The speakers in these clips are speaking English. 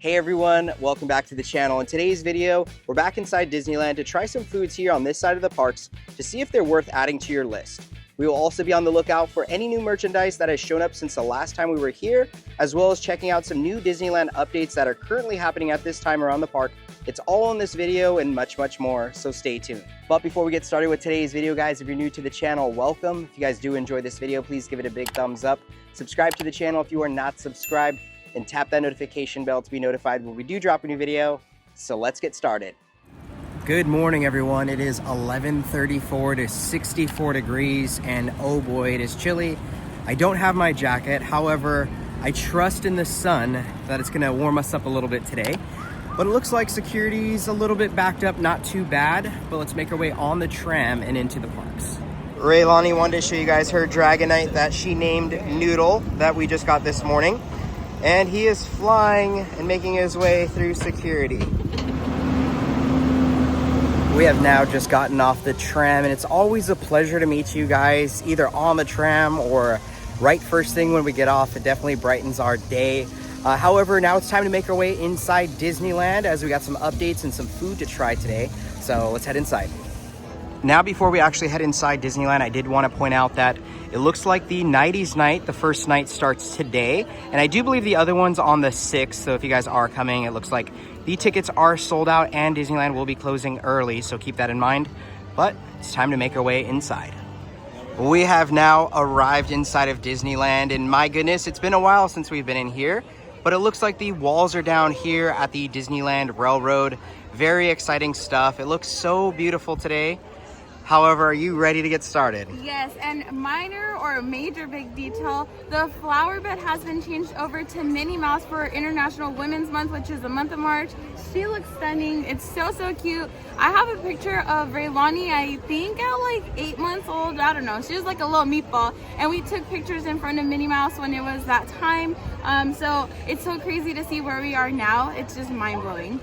Hey everyone, welcome back to the channel. In today's video, we're back inside Disneyland to try some foods here on this side of the parks to see if they're worth adding to your list. We will also be on the lookout for any new merchandise that has shown up since the last time we were here, as well as checking out some new Disneyland updates that are currently happening at this time around the park. It's all in this video and much more, so stay tuned. But before we get started with today's video, guys, if you're new to the channel, welcome. If you guys do enjoy this video, please give it a big thumbs up. Subscribe to the channel if you are not subscribed, and tap that notification bell to be notified when we do drop a new video. So let's get started. Good morning, everyone. It is 11:34 to 64 degrees, and oh boy, it is chilly. I don't have my jacket. However, I trust in the sun that it's gonna warm us up a little bit today. But it looks like security's a little bit backed up, not too bad, but let's make our way on the tram and into the parks. Raylani wanted to show you guys her Dragonite that she named Noodle that we just got this morning. And he is flying and making his way through security. We have now just gotten off the tram, and it's always a pleasure to meet you guys, either on the tram or right first thing when we get off. It definitely brightens our day. However, now it's time to make our way inside Disneyland as we got some updates and some food to try today. So let's head inside. Now, before we actually head inside Disneyland, I did want to point out that it looks like the 90's night, the first night, starts today. And I do believe the other one's on the 6th. So if you guys are coming, it looks like the tickets are sold out and Disneyland will be closing early. So keep that in mind. But it's time to make our way inside. We have now arrived inside of Disneyland. And my goodness, it's been a while since we've been in here. But it looks like the walls are down here at the Disneyland Railroad. Very exciting stuff. It looks so beautiful today. However, are you ready to get started? Yes, and minor or major big detail, the flower bed has been changed over to Minnie Mouse for International Women's Month, which is the month of March. She looks stunning. It's so cute. I have a picture of Raylani, I think at like 8 months old. I don't know. She was like a little meatball. And we took pictures in front of Minnie Mouse when it was that time. So it's so crazy to see where we are now. It's just mind-blowing.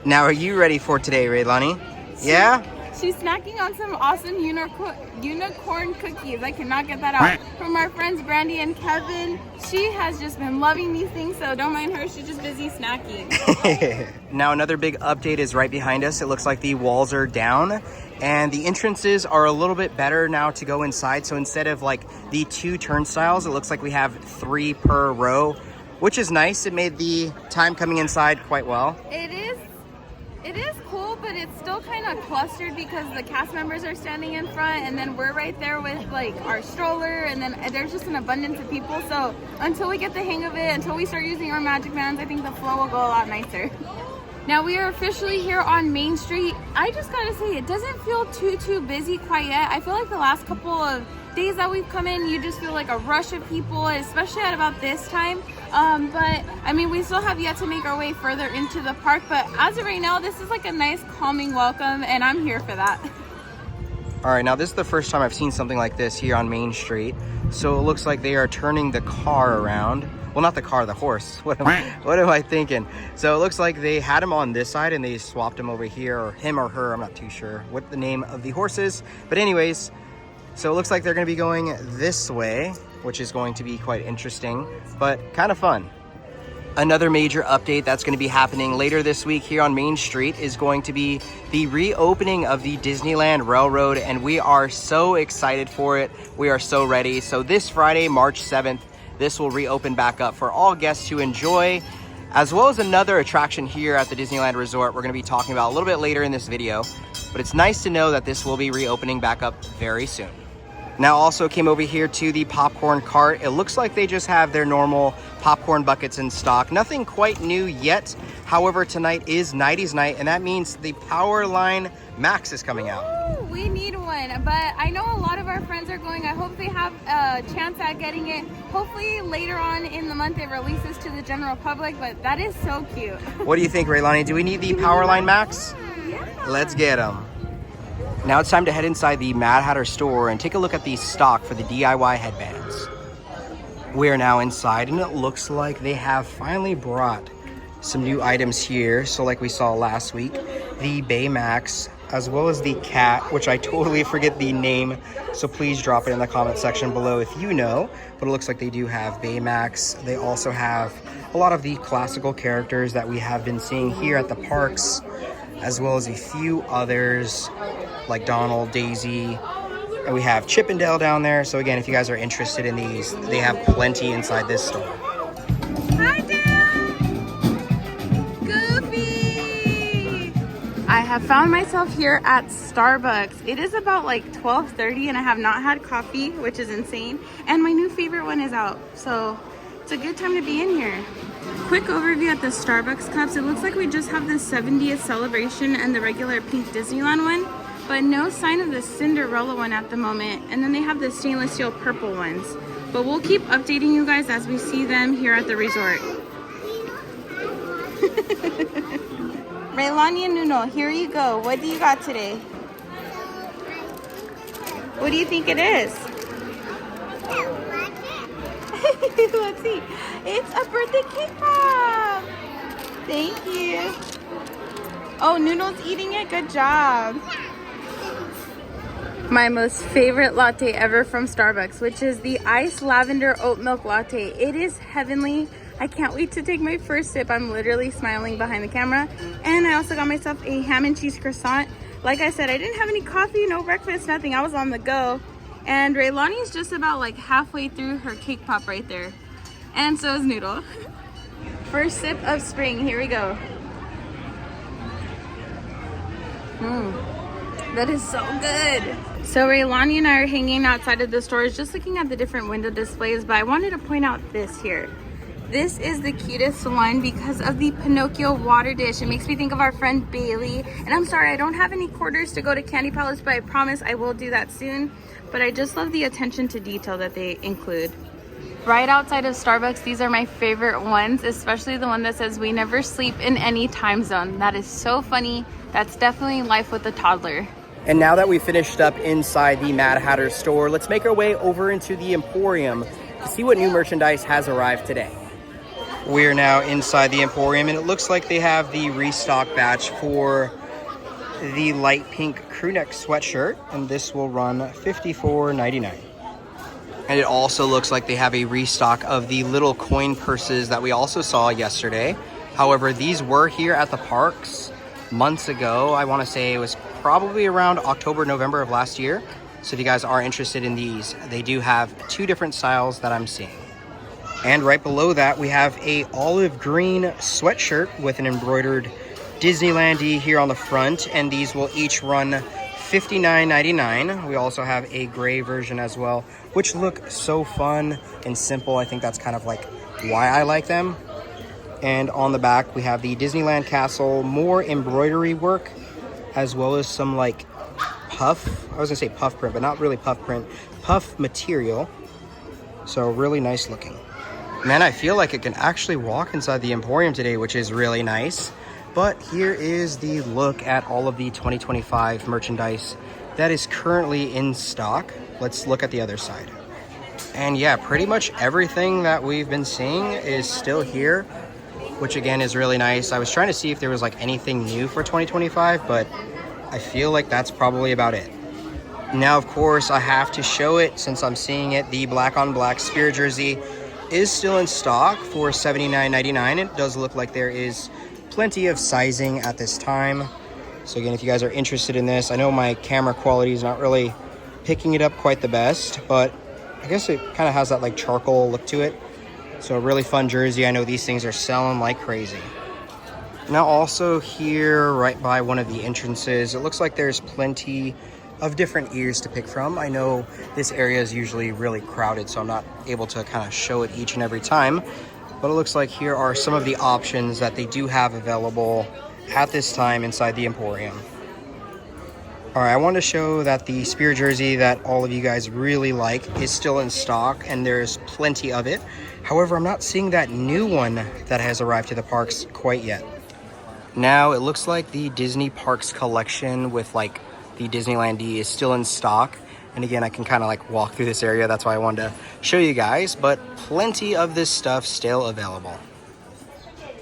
Now, are you ready for today, Raylani? Yeah? She's snacking on some awesome unicorn cookies. I cannot get that out. From our friends Brandy and Kevin. She has just been loving these things, so don't mind her. She's just busy snacking. Now, another big update is right behind us. It looks like the walls are down and the entrances are a little bit better now to go inside. So instead of like the 2 turnstiles, it looks like we have 3 per row, which is nice. It made the time coming inside quite well. It is cool, but it's still kind of clustered because the cast members are standing in front and then we're right there with like our stroller, and then there's just an abundance of people. So until we get the hang of it, until we start using our magic bands, I think the flow will go a lot nicer. Now we are officially here on Main Street. I just gotta say, it doesn't feel too busy quite yet. I feel like the last couple of days that we've come in, you just feel like a rush of people, especially at about this time. But I mean, we still have yet to make our way further into the park, but as of right now, this is like a nice calming welcome, and I'm here for that. All right, now this is the first time I've seen something like this here on Main Street. So it looks like they are turning the car around. Well, not the car, the horse. What am I thinking? So it looks like they had him on this side and they swapped him over here, or him or her. I'm not too sure what the name of the horse is. But anyways, so it looks like they're going to be going this way, which is going to be quite interesting, but kind of fun. Another major update that's going to be happening later this week here on Main Street is going to be the reopening of the Disneyland Railroad, and we are so excited for it. We are so ready. So this Friday, March 7th, this will reopen back up for all guests to enjoy, as well as another attraction here at the Disneyland Resort we're going to be talking about a little bit later in this video. But it's nice to know that this will be reopening back up very soon. Now, also came over here to the popcorn cart. It looks like they just have their normal popcorn buckets in stock. Nothing quite new yet. However, tonight is 90's night, and that means the Powerline Max is coming out. Ooh, we need one, but I know a lot of our friends are going. I hope they have a chance at getting it. Hopefully later on in the month it releases to the general public, but that is so cute. What do you think, Raylani? Do we need the Powerline Max? Yeah. Let's get them. Now it's time to head inside the Mad Hatter store and take a look at the stock for the DIY headbands. We are now inside, and it looks like they have finally brought some new items here. So like we saw last week, the Baymax, as well as the cat, which I totally forget the name. So please drop it in the comment section below if you know. But it looks like they do have Baymax. They also have a lot of the classical characters that we have been seeing here at the parks, as well as a few others like Donald, Daisy, and we have Chip and Dale down there. So again, if you guys are interested in these, they have plenty inside this store. Hi, Dale! Goofy! I have found myself here at Starbucks. It is about like 12:30 and I have not had coffee, which is insane. And my new favorite one is out. So it's a good time to be in here. Quick overview at the Starbucks cups. It looks like we just have the 70th celebration and the regular pink Disneyland one, but no sign of the Cinderella one at the moment. And then they have the stainless steel purple ones. But we'll keep updating you guys as we see them here at the resort. Raylani and Nuno, here you go. What do you got today? What do you think it is? Let's see. It's a birthday cake pop. Thank you. Oh, Nuno's eating it. Good job. My most favorite latte ever from Starbucks, which is the iced lavender oat milk latte. It is heavenly. I can't wait to take my first sip. I'm literally smiling behind the camera. And I also got myself a ham and cheese croissant. Like I said, I didn't have any coffee, no breakfast, nothing. I was on the go. And Raylani's just about like halfway through her cake pop right there. And so is Noodle. First sip of spring, here we go. That is so good. So Raylani and I are hanging outside of the stores just looking at the different window displays, but I wanted to point out this here. This is the cutest one because of the Pinocchio water dish. It makes me think of our friend Bailey. And I'm sorry, I don't have any quarters to go to Candy Palace, but I promise I will do that soon. But I just love the attention to detail that they include. Right outside of Starbucks, these are my favorite ones, especially the one that says we never sleep in any time zone. That is so funny. That's definitely life with a toddler. And now that we finished up inside the Mad Hatter store, let's make our way over into the Emporium to see what new merchandise has arrived today. We're now inside the Emporium, and it looks like they have the restock batch for the light pink crew neck sweatshirt, and this will run $54.99. And it also looks like they have a restock of the little coin purses that we also saw yesterday. However, these were here at the parks months ago. I want to say it was probably around October, November of last year. So if you guys are interested in these, they do have two different styles that I'm seeing. And right below that, we have a olive green sweatshirt with an embroidered Disneyland-y here on the front, and these will each run $59.99. We also have a gray version as well, which look so fun and simple. I think that's kind of like why I like them. And on the back, we have the Disneyland Castle, more embroidery work, as well as some like puff. I was gonna say puff print, but not really puff print. Puff material. So really nice looking. Man, I feel like it can actually walk inside the Emporium today, which is really nice. But here is the look at all of the 2025 merchandise that is currently in stock. Let's look at the other side. And yeah, pretty much everything that we've been seeing is still here, which again is really nice. I was trying to see if there was like anything new for 2025, but I feel like that's probably about it. Now, of course, I have to show it since I'm seeing it. The black on black Spirit jersey is still in stock for $79.99. It does look like there is plenty of sizing at this time. So again, if you guys are interested in this, I know my camera quality is not really picking it up quite the best, but I guess it kind of has that like charcoal look to it. So a really fun jersey. I know these things are selling like crazy. Now also here right by one of the entrances, it looks like there's plenty of different ears to pick from. I know this area is usually really crowded, so I'm not able to kind of show it each and every time, but it looks like here are some of the options that they do have available at this time inside the Emporium. All right, I want to show that the Spirit jersey that all of you guys really like is still in stock, and there's plenty of it. However, I'm not seeing that new one that has arrived to the parks quite yet. Now it looks like the Disney Parks collection with like the Disneyland D is still in stock. And again, I can kind of like walk through this area. That's why I wanted to show you guys, but plenty of this stuff still available.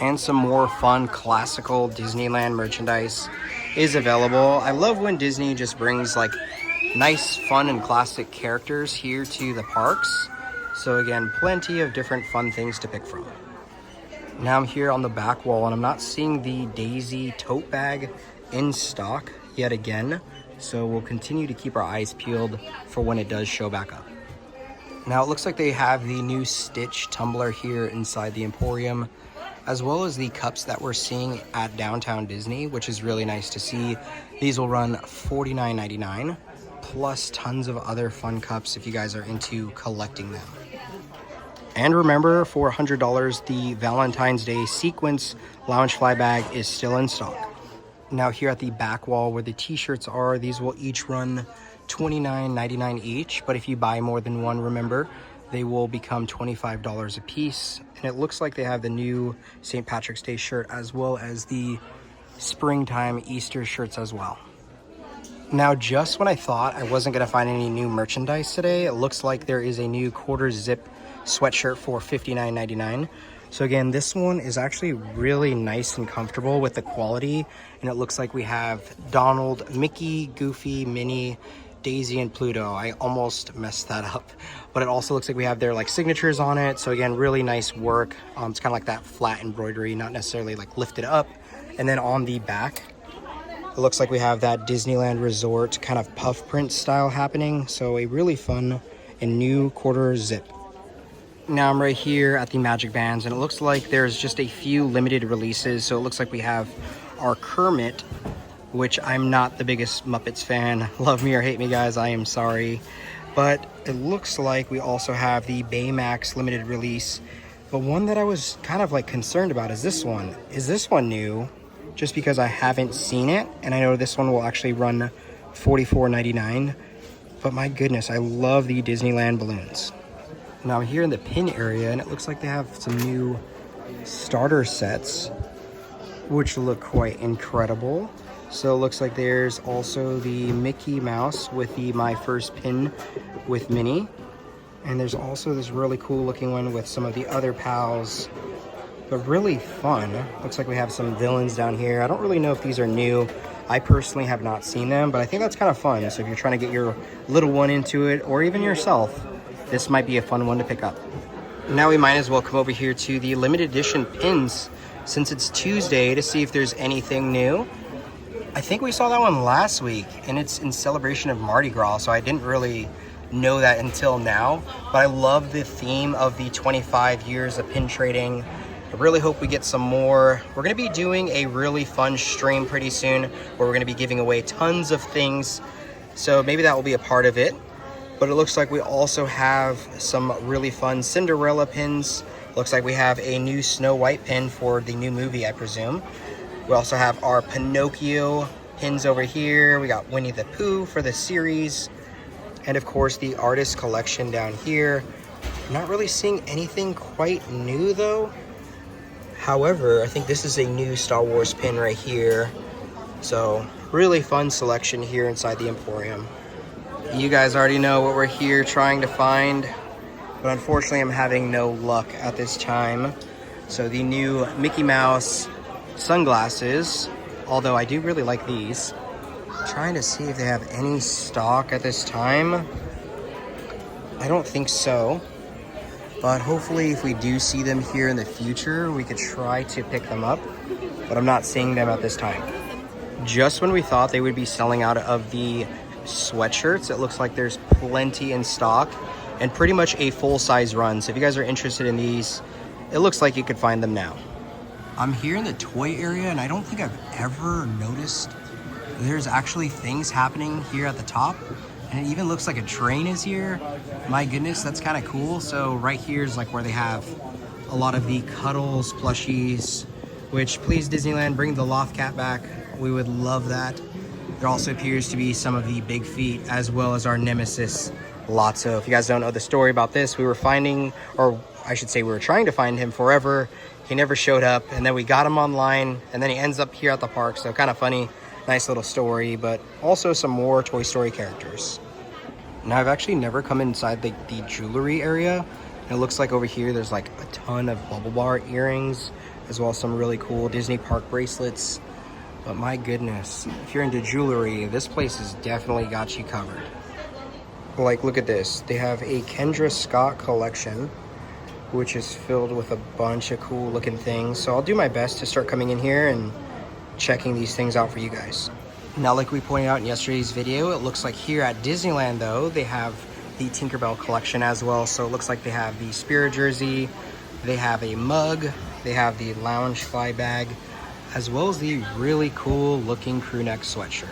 And some more fun classical Disneyland merchandise is available. I love when Disney just brings like nice, fun, and classic characters here to the parks. So again, plenty of different fun things to pick from. Now I'm here on the back wall and I'm not seeing the Daisy tote bag in stock yet again. So we'll continue to keep our eyes peeled for when it does show back up. Now it looks like they have the new Stitch tumbler here inside the Emporium, as well as the cups that we're seeing at Downtown Disney, which is really nice to see. These will run $49.99, plus tons of other fun cups if you guys are into collecting them. And remember, for $100, the Valentine's Day Sequence Lounge Fly Bag is still in stock. Now here at the back wall where the t-shirts are, these will each run $29.99 each, but if you buy more than one, remember, they will become $25 a piece. And it looks like they have the new St. Patrick's Day shirt as well as the springtime Easter shirts as well. Now, just when I thought I wasn't gonna find any new merchandise today, it looks like there is a new quarter zip sweatshirt for $59.99. So again, this one is actually really nice and comfortable with the quality. And it looks like we have Donald, Mickey, Goofy, Minnie, Daisy, and Pluto. I almost messed that up, but it also looks like we have their like signatures on it. So again, really nice work. It's kind of like that flat embroidery, not necessarily like lifted up. And then on the back, it looks like we have that Disneyland Resort kind of puff print style happening. So a really fun and new quarter zip. Now I'm right here at the Magic Bands, and it looks like there's just a few limited releases. So it looks like we have our Kermit, which I'm not the biggest Muppets fan. Love me or hate me, guys, I am sorry. But it looks like we also have the Baymax limited release. But one that I was kind of like concerned about is this one. Is this one new? Just because I haven't seen it, and I know this one will actually run $44.99. But my goodness, I love the Disneyland balloons. Now I'm here in the pin area, and it looks like they have some new starter sets, which look quite incredible. So it looks like there's also the Mickey Mouse with the My First Pin with Minnie. And there's also this really cool looking one with some of the other pals, but really fun. Looks like we have some villains down here. I don't really know if these are new. I personally have not seen them, but I think that's kind of fun. So if you're trying to get your little one into it, or even yourself, this might be a fun one to pick up. Now we might as well come over here to the limited edition pins since it's Tuesday to see if there's anything new. I think we saw that one last week, and it's in celebration of Mardi Gras, so I didn't really know that until now. But I love the theme of the 25 years of pin trading. I really hope we get some more. We're going to be doing a really fun stream pretty soon where we're going to be giving away tons of things, so maybe that will be a part of it. But it looks like we also have some really fun Cinderella pins. Looks like we have a new Snow White pin for the new movie, I presume. We also have our Pinocchio pins over here. We got Winnie the Pooh for the series. And of course the artist collection down here. I'm not really seeing anything quite new though. However, I think this is a new Star Wars pin right here. So really fun selection here inside the Emporium. You guys already know what we're here trying to find, but unfortunately I'm having no luck at this time. So the new Mickey Mouse sunglasses, although I do really like these. I'm trying to see if they have any stock at this time. I don't think so, but hopefully if we do see them here in the future, we could try to pick them up, but I'm not seeing them at this time. Just when we thought they would be selling out of the sweatshirts, it looks like there's plenty in stock and pretty much a full-size run. So if you guys are interested in these, it looks like you could find them now. I'm here in the toy area, and I don't think I've ever noticed there's actually things happening here at the top, and it even looks like a train is here. My goodness, that's kind of cool. So right here is like where they have a lot of the Cuddles plushies, which please Disneyland, bring the Loft Cat back. We would love that. There also appears to be some of the Big Feet, as well as our nemesis, Lotso. If you guys don't know the story about this, we were finding, or I should say we were trying to find him forever. He never showed up, and then we got him online, and then he ends up here at the park. So kind of funny, nice little story, but also some more Toy Story characters. Now I've actually never come inside the jewelry area. And it looks like over here there's like a ton of Bubble Bar earrings, as well as some really cool Disney Park bracelets. But my goodness, if you're into jewelry, this place has definitely got you covered. Like, look at this. They have a Kendra Scott collection. which is filled with a bunch of cool looking things. So I'll do my best to start coming in here and checking these things out for you guys. Now, like we pointed out in yesterday's video, it looks like here at Disneyland though, they have the Tinkerbell collection as well. So it looks like they have the Spirit jersey, they have a mug, they have the lounge fly bag, as well as the really cool looking crew neck sweatshirt.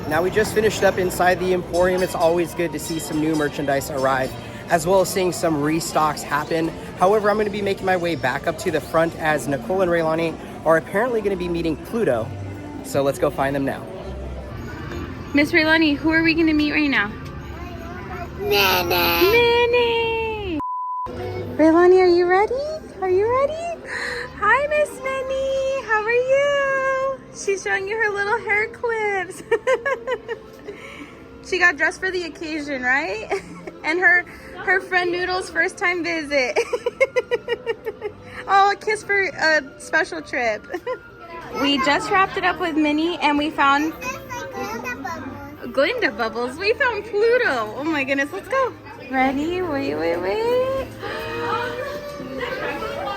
Now we just finished up inside the Emporium. It's always good to see some new merchandise arrive, as well as seeing some restocks happen. However, I'm going to be making my way back up to the front as Nicole and Raylani are apparently going to be meeting Pluto. So let's go find them now. Miss Raylani, who are we going to meet right now? Minnie! Raylani, are you ready? Are you ready? Hi, Miss Minnie. How are you? She's showing you her little hair clips. She got dressed for the occasion, right? And her friend Noodle's first time visit. Oh, a kiss for a special trip. We just wrapped it up with Minnie and we found Glinda Bubbles. We found Pluto. Oh my goodness, let's go. Ready? Wait.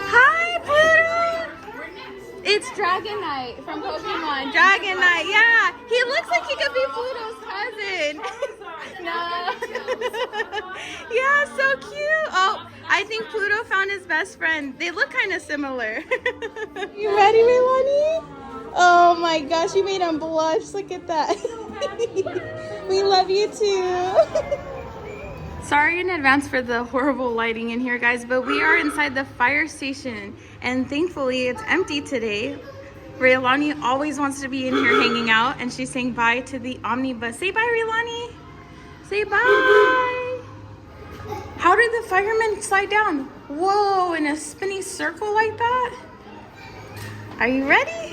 Hi, Pluto. It's Dragonite from Pokemon. Dragonite, yeah. He looks like he could be Pluto's cousin. No. Yeah, so cute. Oh, I think Pluto found his best friend. They look kind of similar. You ready, Raylani? Oh my gosh, you made him blush. Look at that. We love you too. Sorry in advance for the horrible lighting in here, guys, but we are inside the fire station, and thankfully it's empty today. Raylani always wants to be in here hanging out, and she's saying bye to the omnibus. Say bye, Raylani. Say bye. How did the firemen slide down? Whoa, in a spinny circle like that? Are you ready?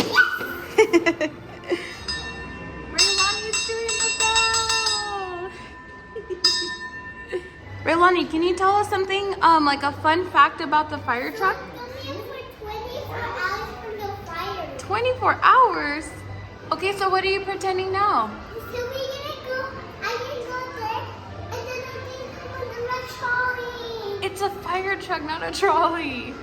Raylani's doing the bell. Raylani, can you tell us something, like a fun fact about the fire truck? 24 hours? Okay, so what are you pretending now? It's a fire truck, not a trolley.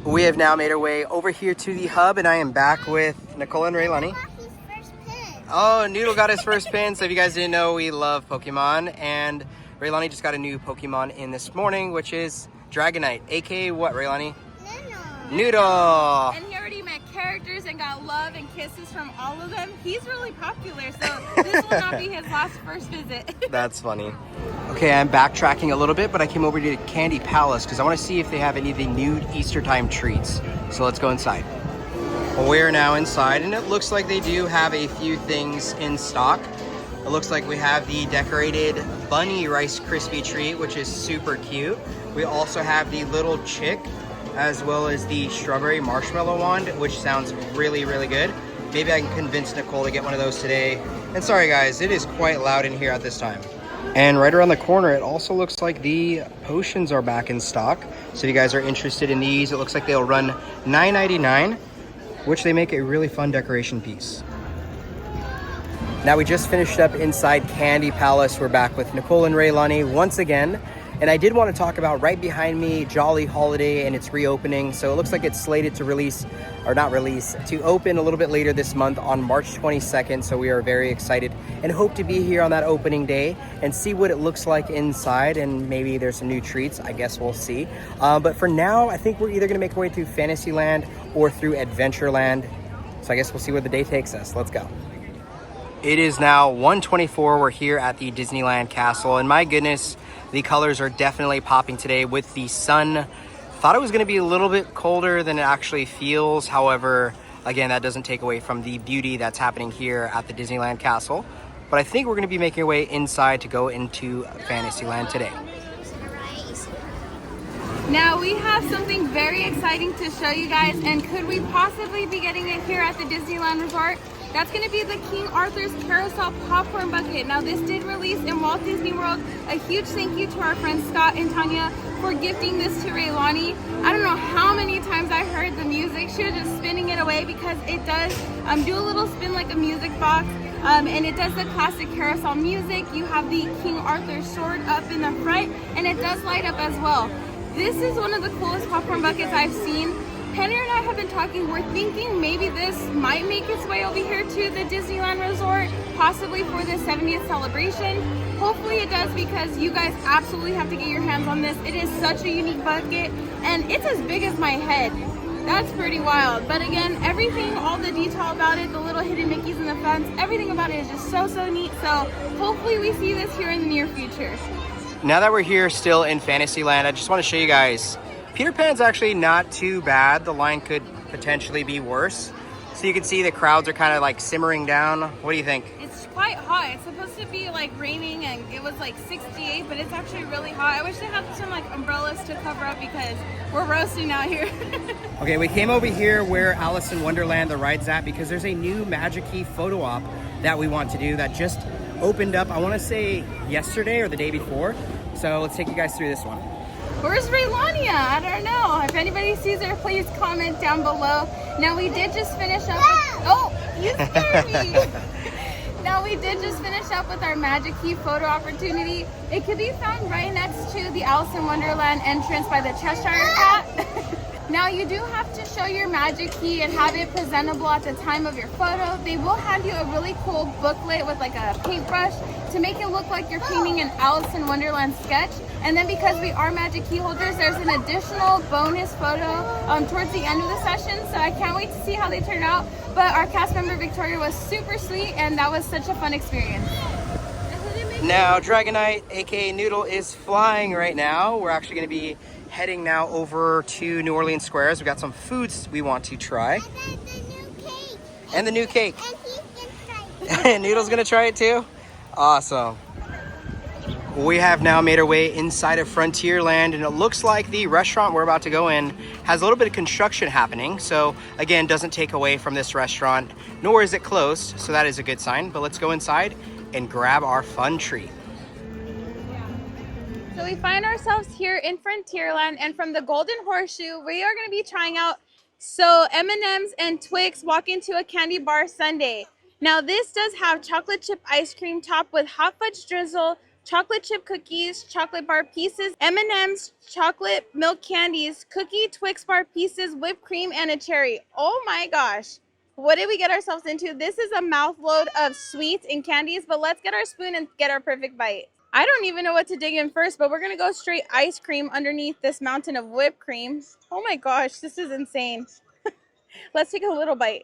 We have now made our way over here to the hub, and I am back with Nicole and Raylani. Oh, Noodle got his first pin. So if you guys didn't know, we love Pokemon, and Raylani just got a new Pokemon in this morning, which is Dragonite, aka what, Raylani? Noodle. And he already met characters and got love and kisses from all of them. He's really popular, so this will not be his first visit. That's funny. Okay, I'm backtracking a little bit, but I came over to Candy Palace because I want to see if they have any of the new Easter time treats. So let's go inside. Well, we're now inside, and it looks like they do have a few things in stock. It looks like we have the decorated bunny Rice Krispie treat, which is super cute. We also have the little chick, as well as the strawberry marshmallow wand, which sounds really, really good. Maybe I can convince Nicole to get one of those today. And sorry guys, it is quite loud in here at this time. And right around the corner, it also looks like the potions are back in stock. So if you guys are interested in these, it looks like they'll run $9.99, which they make a really fun decoration piece. Now we just finished up inside Candy Palace. We're back with Nicole and Raylani once again. And I did want to talk about right behind me, Jolly Holiday and its reopening. So it looks like it's slated to to open a little bit later this month on March 22nd. So we are very excited and hope to be here on that opening day and see what it looks like inside. And maybe there's some new treats. I guess we'll see. But for now, I think we're either going to make our way through Fantasyland or through Adventureland. So I guess we'll see where the day takes us. Let's go. It is now 1:24. We're here at the Disneyland Castle, and my goodness, the colors are definitely popping today with the sun. Thought it was going to be a little bit colder than it actually feels. However, again, that doesn't take away from the beauty that's happening here at the Disneyland Castle. But I think we're going to be making our way inside to go into Fantasyland today. Now we have something very exciting to show you guys, and could we possibly be getting it here at the Disneyland Resort? That's going to be the King Arthur's Carousel Popcorn Bucket. Now this did release in Walt Disney World. A huge thank you to our friends Scott and Tanya for gifting this to Raylani. I don't know how many times I heard the music. She was just spinning it away because it does do a little spin like a music box. and it does the classic carousel music. You have the King Arthur sword up in the front, and it does light up as well. This is one of the coolest popcorn buckets I've seen. Henry and I have been talking, we're thinking maybe this might make its way over here to the Disneyland Resort, possibly for the 70th celebration. Hopefully it does, because you guys absolutely have to get your hands on this. It is such a unique bucket, and it's as big as my head. That's pretty wild. But again, everything, all the detail about it, the little hidden Mickeys in the fence, everything about it is just so neat. So hopefully we see this here in the near future. Now that we're here still in Fantasyland, I just want to show you guys, Peter Pan's actually not too bad. The line could potentially be worse. So you can see the crowds are kind of like simmering down. What do you think? It's quite hot. It's supposed to be like raining, and it was like 68, but it's actually really hot. I wish they had some like umbrellas to cover up, because we're roasting out here. Okay, we came over here where Alice in Wonderland, the ride's at, because there's a new Magic Key photo op that we want to do that just opened up, I want to say yesterday or the day before. So let's take you guys through this one. Where's Raylania? I don't know. If anybody sees her, please comment down below. Now we did just finish up with, oh, you scared me. Now we did just finish up with our Magic Key photo opportunity. It could be found right next to the Alice in Wonderland entrance by the Cheshire Cat. Now you do have to show your Magic Key and have it presentable at the time of your photo. They will hand you a really cool booklet with like a paintbrush to make it look like you're painting an Alice in Wonderland sketch. And then because we are Magic Key holders, there's an additional bonus photo towards the end of the session. So I can't wait to see how they turn out. But our cast member Victoria was super sweet, and that was such a fun experience. Now Dragonite, aka Noodle, is flying right now. We're actually going to be heading now over to New Orleans Squares. We've got some foods we want to try. And the new cake. And Noodle's going to try it too? Awesome. We have now made our way inside of Frontierland, and it looks like the restaurant we're about to go in has a little bit of construction happening. So again, doesn't take away from this restaurant, nor is it closed. So that is a good sign. But let's go inside and grab our fun treat. So we find ourselves here in Frontierland, and from the Golden Horseshoe, we are going to be trying out M&M's and Twix Walk Into a Candy Bar Sundae. Now this does have chocolate chip ice cream topped with hot fudge drizzle, chocolate chip cookies, chocolate bar pieces, M&M's, chocolate milk candies, cookie Twix bar pieces, whipped cream, and a cherry. Oh my gosh. What did we get ourselves into? This is a mouthload of sweets and candies, but let's get our spoon and get our perfect bite. I don't even know what to dig in first, but we're going to go straight ice cream underneath this mountain of whipped cream. Oh my gosh, this is insane. Let's take a little bite.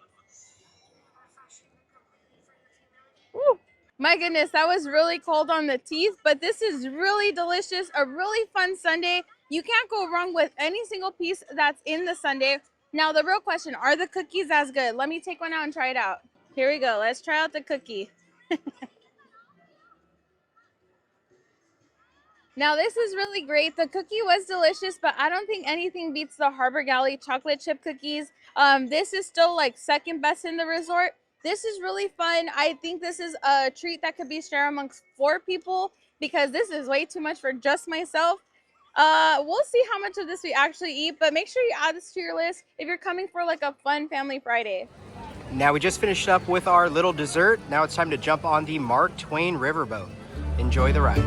Woo. My goodness, that was really cold on the teeth, but this is really delicious. A really fun sundae. You can't go wrong with any single piece that's in the sundae. Now, the real question, are the cookies as good? Let me take one out and try it out. Here we go. Let's try out the cookie. Now, this is really great. The cookie was delicious, but I don't think anything beats the Harbor Galley chocolate chip cookies. This is still like second best in the resort. This is really fun. I think this is a treat that could be shared amongst 4 people, because this is way too much for just myself. We'll see how much of this we actually eat, but make sure you add this to your list if you're coming for like a fun family Friday. Now we just finished up with our little dessert. Now it's time to jump on the Mark Twain riverboat. Enjoy the ride.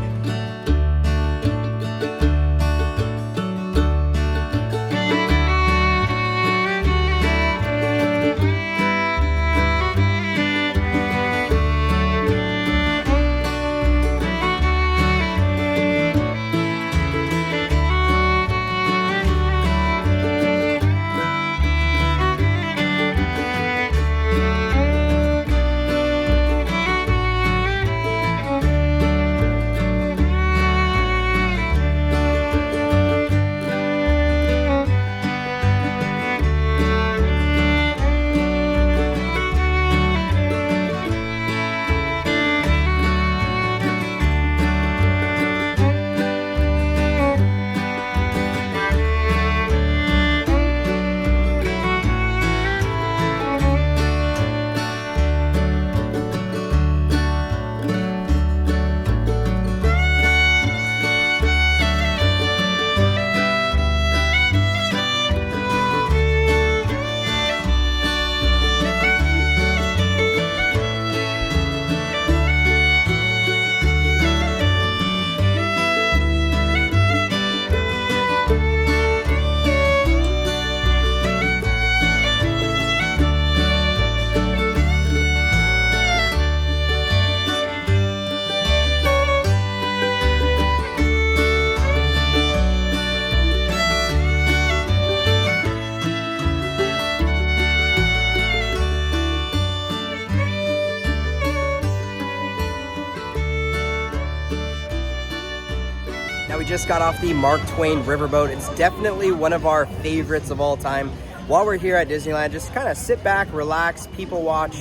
we just got off the Mark Twain riverboat. It's definitely one of our favorites of all time. While we're here at Disneyland, just kind of sit back, relax, people watch,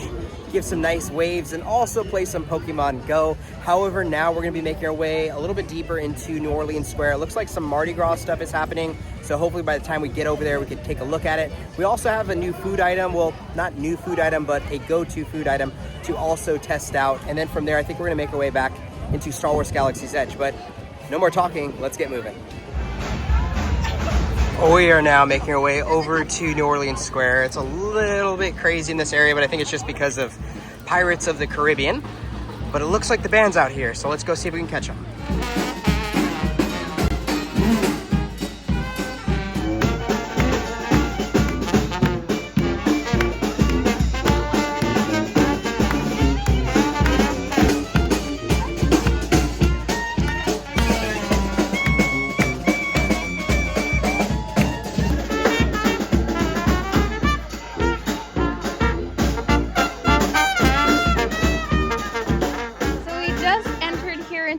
give some nice waves, and also play some Pokemon Go. However, now we're gonna be making our way a little bit deeper into New Orleans Square. It looks like some Mardi Gras stuff is happening, so hopefully by the time we get over there, we can take a look at it. We also have a new food item, well, not new food item, but a go-to food item to also test out. And then from there, I think we're gonna make our way back into Star Wars Galaxy's Edge. But no more talking, let's get moving. We are now making our way over to New Orleans Square. It's a little bit crazy in this area, but I think it's just because of Pirates of the Caribbean. But it looks like the band's out here, so let's go see if we can catch them.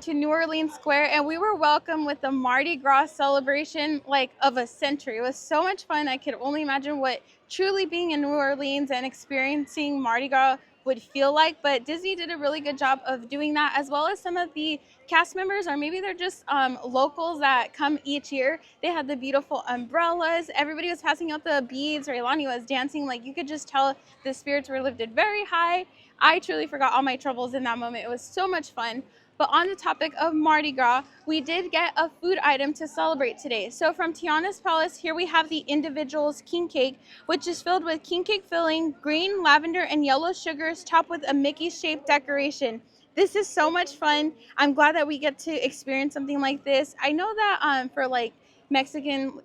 To New Orleans Square, and we were welcomed with the Mardi Gras celebration like of a century. It was so much fun. I could only imagine what truly being in New Orleans and experiencing Mardi Gras would feel like, but Disney did a really good job of doing that, as well as some of the cast members, or maybe they're just locals that come each year. They had the beautiful umbrellas. Everybody was passing out the beads. Raylani was dancing. Like, you could just tell the spirits were lifted very high. I truly forgot all my troubles in that moment. It was so much fun. But on the topic of Mardi Gras, we did get a food item to celebrate today. So from Tiana's Palace, here we have the individual's king cake, which is filled with king cake filling, green, lavender, and yellow sugars, topped with a Mickey-shaped decoration. This is so much fun. I'm glad that we get to experience something like this. I know that for like Mexican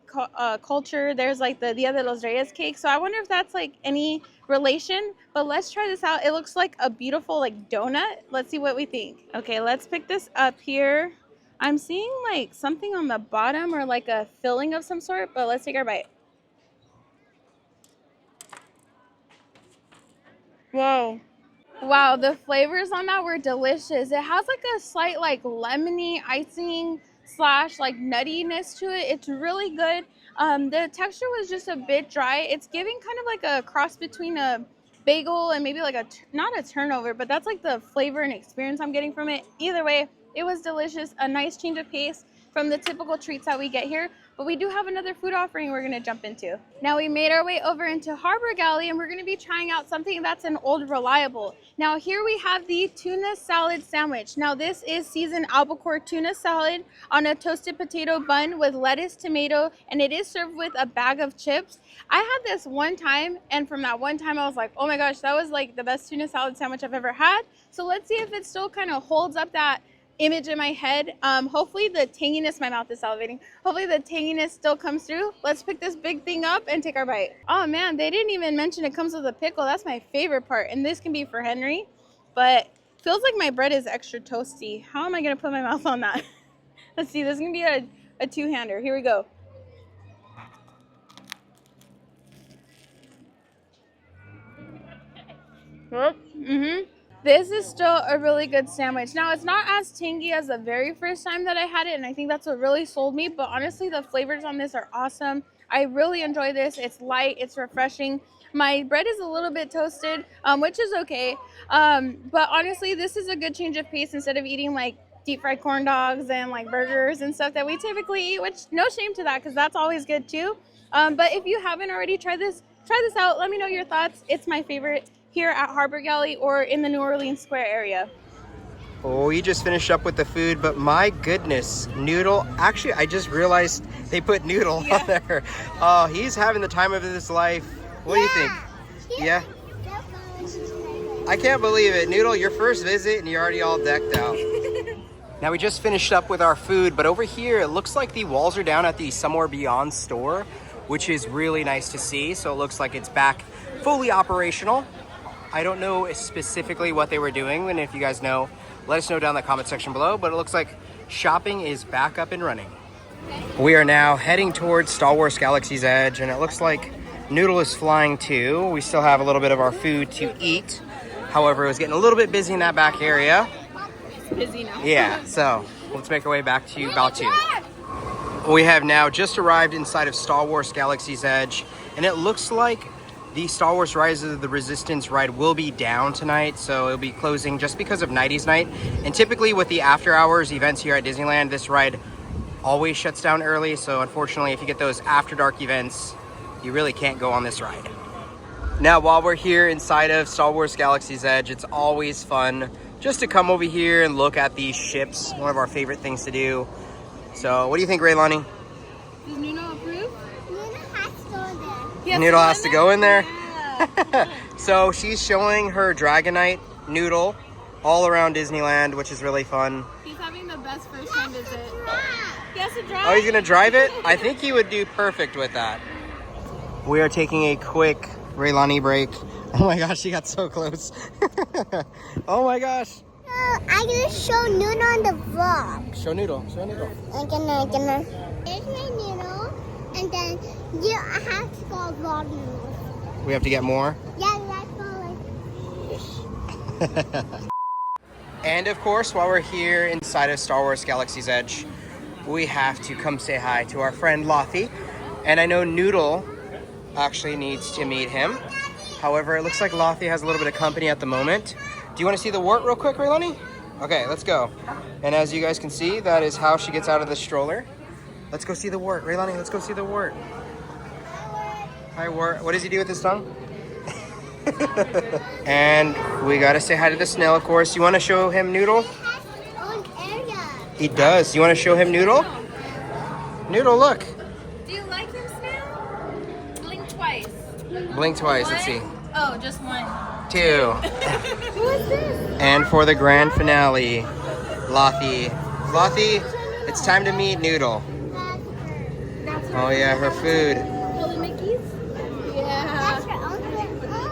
culture, there's like the Dia de los Reyes cake. So I wonder if that's like any relation, but let's try this out. It looks like a beautiful like donut. Let's see what we think. Okay, let's pick this up here. I'm seeing like something on the bottom or like a filling of some sort, but let's take our bite. Whoa. Wow, the flavors on that were delicious. It has like a slight like lemony icing slash like nuttiness to it. It's really good. The texture was just a bit dry. It's giving kind of like a cross between a bagel and maybe like not a turnover, but that's like the flavor and experience I'm getting from it. Either way, it was delicious. A nice change of pace from the typical treats that we get here. But we do have another food offering we're going to jump into. Now we made our way over into Harbor Galley, and we're going to be trying out something that's an old reliable. Now here we have the tuna salad sandwich. Now this is seasoned albacore tuna salad on a toasted potato bun with lettuce, tomato, and it is served with a bag of chips. I had this one time, and from that one time I was like, oh my gosh, that was like the best tuna salad sandwich I've ever had. So let's see if it still kind of holds up that image in my head. Hopefully the tanginess, my mouth is salivating. Hopefully the tanginess still comes through. Let's pick this big thing up and take our bite. Oh man, they didn't even mention it comes with a pickle. That's my favorite part. And this can be for Henry, but feels like my bread is extra toasty. How am I gonna put my mouth on that? Let's see, this is gonna be a two-hander. Here we go. This is still a really good sandwich. Now, it's not as tangy as the very first time that I had it, and I think that's what really sold me, but honestly, the flavors on this are awesome. I really enjoy this. It's light, it's refreshing. My bread is a little bit toasted, which is okay, but honestly, this is a good change of pace instead of eating like deep fried corn dogs and like burgers and stuff that we typically eat, which no shame to that because that's always good too. But if you haven't already tried this out. Let me know your thoughts. It's my favorite here at Harbor Galley or in the New Orleans Square area. Oh, we just finished up with the food, but my goodness, Noodle. Actually, I just realized they put Noodle on there. Oh, he's having the time of his life. What do you think? Yeah? I can't believe it. Noodle, your first visit and you're already all decked out. Now we just finished up with our food, but over here, it looks like the walls are down at the Somewhere Beyond store, which is really nice to see. So it looks like it's back fully operational. I don't know specifically what they were doing, and if you guys know, let us know down in the comment section below, but it looks like shopping is back up and running. We are now heading towards Star Wars Galaxy's Edge, and it looks like Noodle is flying too. We still have a little bit of our food to eat. However, it was getting a little bit busy in that back area. It's busy now. Yeah, so let's make our way back to Batuu. We have now just arrived inside of Star Wars Galaxy's Edge, and it looks like the Star Wars Rise of the Resistance ride will be down tonight, so it'll be closing just because of 90's night. And typically with the after hours events here at Disneyland, this ride always shuts down early, so unfortunately if you get those after dark events, you really can't go on this ride. Now while we're here inside of Star Wars Galaxy's Edge, it's always fun just to come over here and look at these ships, one of our favorite things to do. So what do you think, Raylani? Does Nuno approve? Nuno has to go there. Noodle has to go in there? Yeah. So she's showing her Dragonite Noodle all around Disneyland, which is really fun. He's having the best first time visit. He has to drive. Oh, he's gonna drive it? I think he would do perfect with that. We are taking a quick Raylani break. Oh my gosh, she got so close. Oh my gosh. I'm gonna show Nuno on the vlog. Show Noodle, show Noodle. I'm gonna. There's my Nuno, and then I have to go vlog Nuno. We have to get more? Yeah, that's all. And of course, while we're here inside of Star Wars Galaxy's Edge, we have to come say hi to our friend Lottie. And I know Noodle actually needs to meet him. However, it looks like Lottie has a little bit of company at the moment. Do you want to see the wart real quick, Raylani? Okay, let's go. And as you guys can see, that is how she gets out of the stroller. Let's go see the wart. Raylani, let's go see the wart. Hi, wart. What does he do with his tongue? And we gotta say hi to the snail, of course. You want to show him Noodle? He has his own area. He does. You want to show him Noodle? Noodle, look. Do you like him, Snail? Blink twice. Blink twice. Let's see. Oh, just one. 2. Who is this? And for the grand finale, Lottie. Lottie, it's time to meet Noodle. That's her. Oh yeah, her food. Really, Mickey's? That's Yeah. her own food. Oh,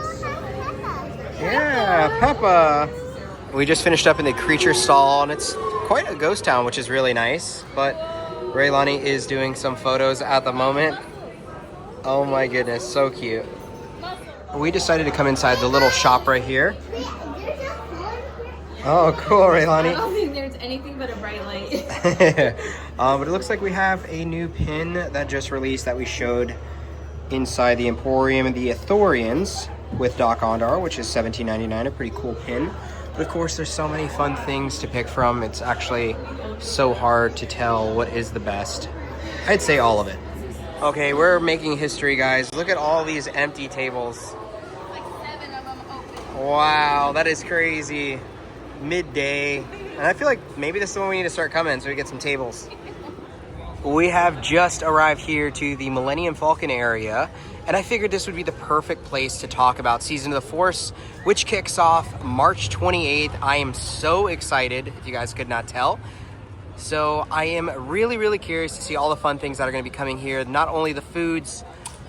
Peppa. Yeah, Peppa. We just finished up in the creature stall, and it's quite a ghost town, which is really nice. But Raylani is doing some photos at the moment. Oh my goodness, so cute. We decided to come inside the little shop right here. Wait, there's a phone here? Oh, cool, I Raylani. don't think there's anything but a bright light. But it looks like we have a new pin that just released that we showed inside the Emporium and the Ithorians with Doc Ondar, which is $17.99, a pretty cool pin. But of course, there's so many fun things to pick from. It's actually so hard to tell what is the best. I'd say all of it. Okay, we're making history, guys. Look at all these empty tables. Like 7 of them open. Wow, that is crazy. Midday. And I feel like maybe this is when we need to start coming so we get some tables. We have just arrived here to the Millennium Falcon area, and I figured this would be the perfect place to talk about Season of the Force, which kicks off March 28th. I am so excited, if you guys could not tell. So I am really, really curious to see all the fun things that are going to be coming here. Not only the foods,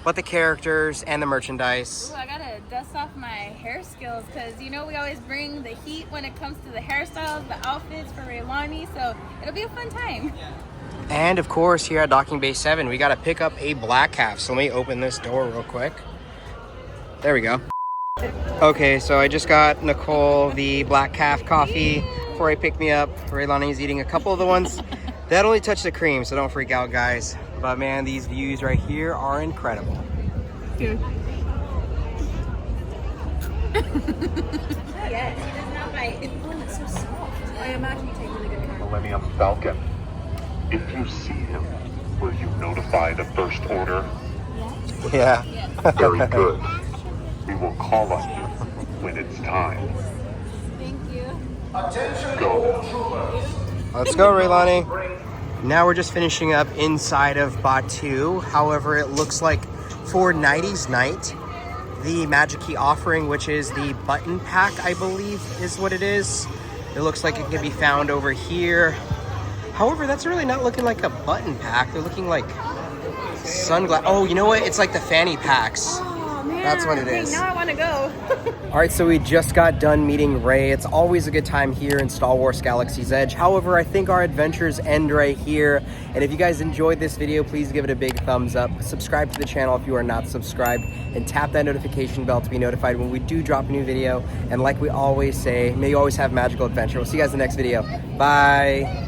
but the characters and the merchandise. Ooh, I gotta dust off my hair skills because you know we always bring the heat when it comes to the hairstyles, the outfits for Raylani, so it'll be a fun time. And of course, here at Docking Bay 7, we got to pick up a black calf. So let me open this door real quick. There we go. Okay, so I just got Nicole the black calf coffee before I pick me up. Raylani's eating a couple of the ones. That only touched the cream, so don't freak out, guys. But man, these views right here are incredible. Dude. Yes, he does not bite. Oh, it's so soft. I imagine you take really good care of it. Millennium Falcon. If you see him, will you notify the First Order? Yeah. Very good. We will call on you when it's time. Thank you. Go. Let's go, Raylani. Now we're just finishing up inside of Batu. However, it looks like for 90's night, the Magic Key offering, which is the button pack, I believe is what it is. It looks like it can be found over here. However, that's really not looking like a button pack. They're looking like sunglasses. Oh, you know what? It's like the fanny packs. Oh, man. That's what it Hey, is. now I want to go. All right, so we just got done meeting Ray. It's always a good time here in Star Wars Galaxy's Edge. However, I think our adventures end right here. And if you guys enjoyed this video, please give it a big thumbs up. Subscribe to the channel if you are not subscribed, and tap that notification bell to be notified when we do drop a new video. And like we always say, may you always have magical adventure. We'll see you guys in the next video. Bye.